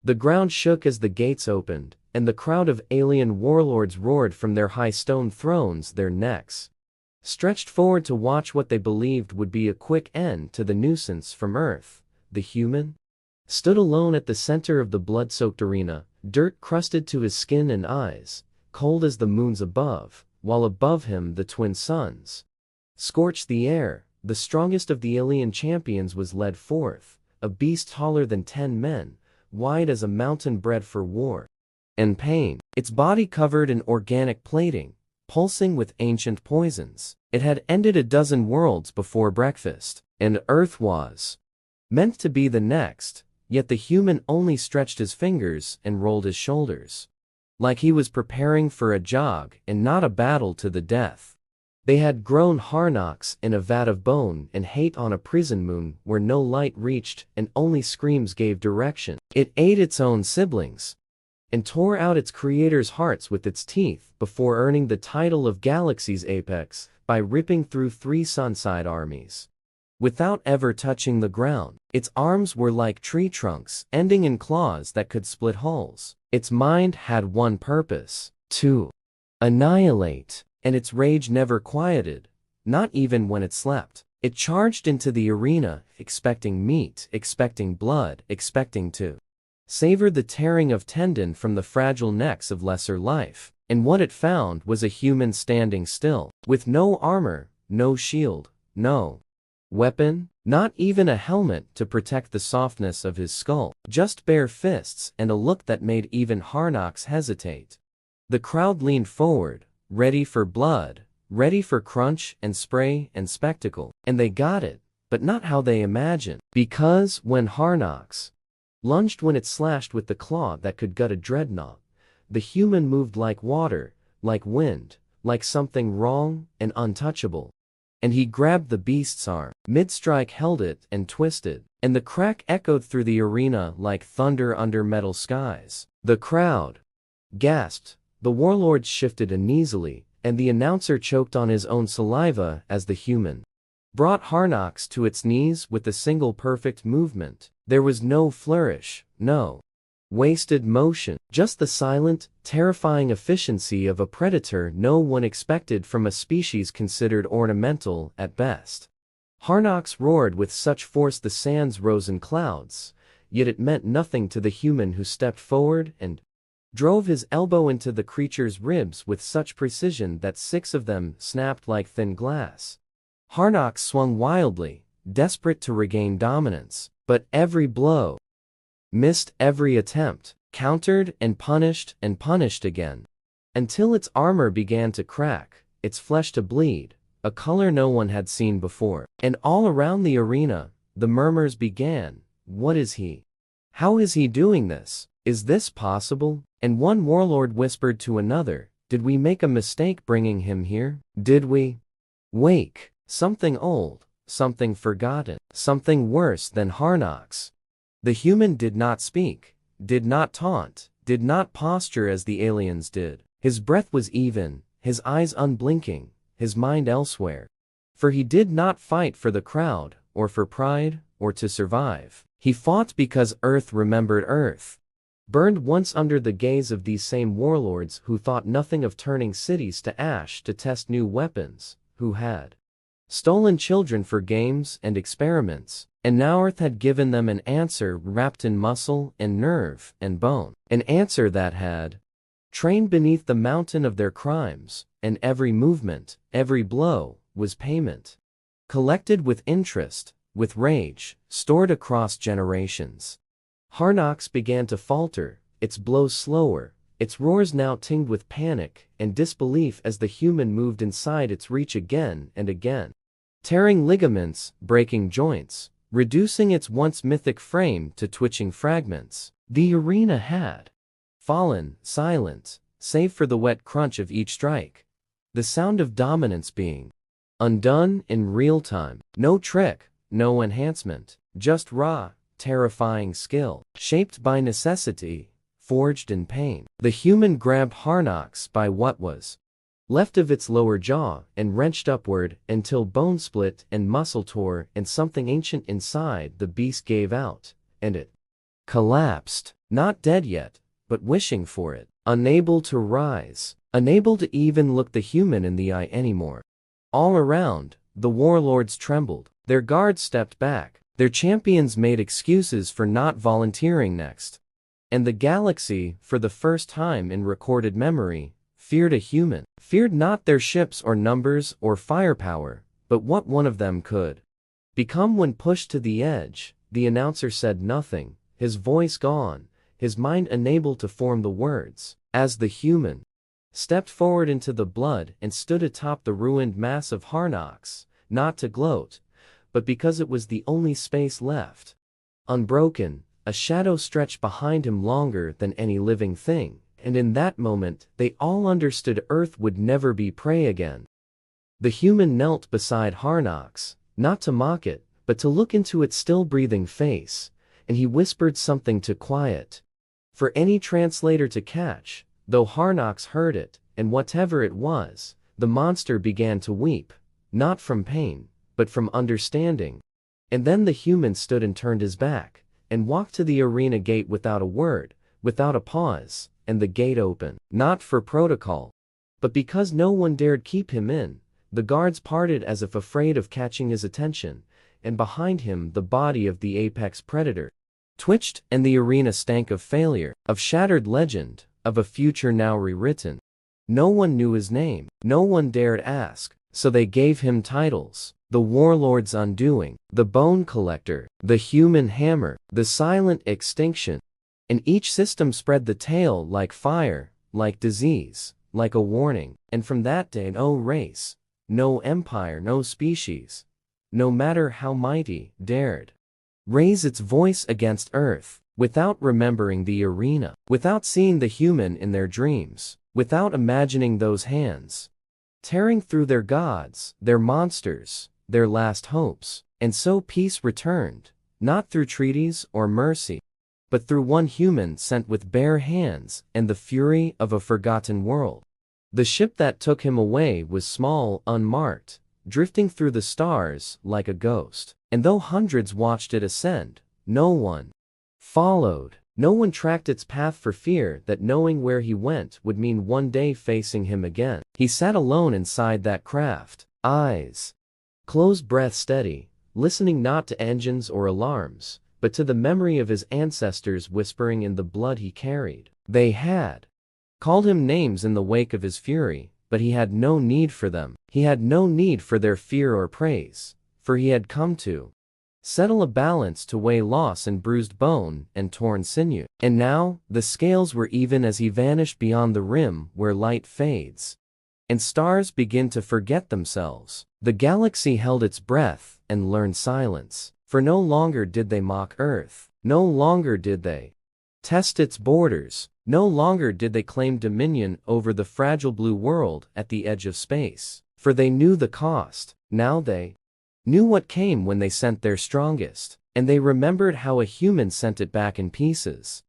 The ground shook as the gates opened, and the crowd of alien warlords roared from their high stone thrones, their necks stretched forward to watch what they believed would be a quick end to the nuisance from Earth. The human stood alone at the center of the blood-soaked arena, dirt crusted to his skin and eyes, cold as the moons above, while above him the twin suns scorched the air. The strongest of the alien champions was led forth, a beast taller than 10 men, wide as a mountain bred for war and pain, its body covered in organic plating, pulsing with ancient poisons. It had ended a dozen worlds before breakfast, and Earth was meant to be the next, yet the human only stretched his fingers and rolled his shoulders, like he was preparing for a jog and not a battle to the death. They had grown Harnox in a vat of bone and hate on a prison moon where no light reached and only screams gave direction. It ate its own siblings and tore out its creators' hearts with its teeth before earning the title of Galaxy's apex by ripping through 3 sunside armies without ever touching the ground. Its arms were like tree trunks, ending in claws that could split hulls. Its mind had one purpose: to annihilate, and its rage never quieted, not even when it slept. It charged into the arena, expecting meat, expecting blood, expecting to savor the tearing of tendon from the fragile necks of lesser life. And what it found was a human standing still, with no armor, no shield, no weapon, not even a helmet to protect the softness of his skull, just bare fists and a look that made even Harnox hesitate. The crowd leaned forward, ready for blood, ready for crunch and spray and spectacle. And they got it, but not how they imagined. Because when Harnox lunged, when it slashed with the claw that could gut a dreadnought, the human moved like water, like wind, like something wrong and untouchable. And he grabbed the beast's arm, mid-strike held it and twisted, and the crack echoed through the arena like thunder under metal skies. The crowd gasped, the warlords shifted uneasily, and the announcer choked on his own saliva as the human brought Harnox to its knees with a single perfect movement. There was no flourish, no wasted motion, just the silent, terrifying efficiency of a predator no one expected from a species considered ornamental at best. Harnox roared with such force the sands rose in clouds, yet it meant nothing to the human who stepped forward and drove his elbow into the creature's ribs with such precision that 6 of them snapped like thin glass. Harnox swung wildly, desperate to regain dominance, but every blow missed, every attempt countered and punished again, until its armor began to crack, its flesh to bleed, a color no one had seen before. And all around the arena, the murmurs began. What is he? How is he doing this? Is this possible? And one warlord whispered to another, did we make a mistake bringing him here? Did we wake something old, something forgotten, something worse than Harnox? The human did not speak, did not taunt, did not posture as the aliens did. His breath was even, his eyes unblinking, his mind elsewhere. For he did not fight for the crowd, or for pride, or to survive. He fought because Earth remembered Earth. Burned once under the gaze of these same warlords who thought nothing of turning cities to ash to test new weapons, who had stolen children for games and experiments, and now Earth had given them an answer wrapped in muscle and nerve and bone. An answer that had trained beneath the mountain of their crimes, and every movement, every blow, was payment. Collected with interest, with rage, stored across generations. Harnox began to falter, its blows slower, its roars now tinged with panic and disbelief as the human moved inside its reach again and again, tearing ligaments, breaking joints, reducing its once mythic frame to twitching fragments. The arena had fallen, silent, save for the wet crunch of each strike, the sound of dominance being undone in real time. No trick, no enhancement, just raw, terrifying skill, shaped by necessity, forged in pain. The human grabbed Harnox by what was left of its lower jaw and wrenched upward until bone split and muscle tore and something ancient inside the beast gave out, and it collapsed, not dead yet, but wishing for it, unable to rise, unable to even look the human in the eye anymore. All around, the warlords trembled, their guards stepped back, their champions made excuses for not volunteering next. And the galaxy, for the first time in recorded memory, feared a human, feared not their ships or numbers or firepower, but what one of them could become when pushed to the edge. The announcer said nothing, his voice gone, his mind unable to form the words, as the human stepped forward into the blood and stood atop the ruined mass of Harnox, not to gloat, but because it was the only space left unbroken. A shadow stretched behind him longer than any living thing, and in that moment they all understood Earth would never be prey again. The human knelt beside Harnox, not to mock it, but to look into its still breathing face, and he whispered something to quiet for any translator to catch, though Harnox heard it, and whatever it was, the monster began to weep, not from pain, but from understanding. And then the human stood and turned his back, and walked to the arena gate without a word, without a pause, and the gate opened, not for protocol, but because no one dared keep him in. The guards parted as if afraid of catching his attention, and behind him the body of the apex predator twitched, and the arena stank of failure, of shattered legend, of a future now rewritten. No one knew his name, no one dared ask, so they gave him titles: the warlord's undoing, the bone collector, the human hammer, the silent extinction. And each system spread the tale like fire, like disease, like a warning. And from that day no race, no empire, no species, no matter how mighty, dared raise its voice against Earth, without remembering the arena, without seeing the human in their dreams, without imagining those hands tearing through their gods, their monsters, their last hopes. And so peace returned, not through treaties or mercy, but through one human sent with bare hands and the fury of a forgotten world. The ship that took him away was small, unmarked, drifting through the stars like a ghost. And though hundreds watched it ascend, no one followed. No one tracked its path for fear that knowing where he went would mean one day facing him again. He sat alone inside that craft, eyes closed, breath steady, listening not to engines or alarms, but to the memory of his ancestors whispering in the blood he carried. They had called him names in the wake of his fury, but he had no need for them. He had no need for their fear or praise, for he had come to settle a balance, to weigh loss and bruised bone and torn sinew. And now, the scales were even as he vanished beyond the rim where light fades and stars begin to forget themselves. The galaxy held its breath and learned silence, for no longer did they mock Earth, no longer did they test its borders, no longer did they claim dominion over the fragile blue world at the edge of space, for they knew the cost. Now they knew what came when they sent their strongest, and they remembered how a human sent it back in pieces.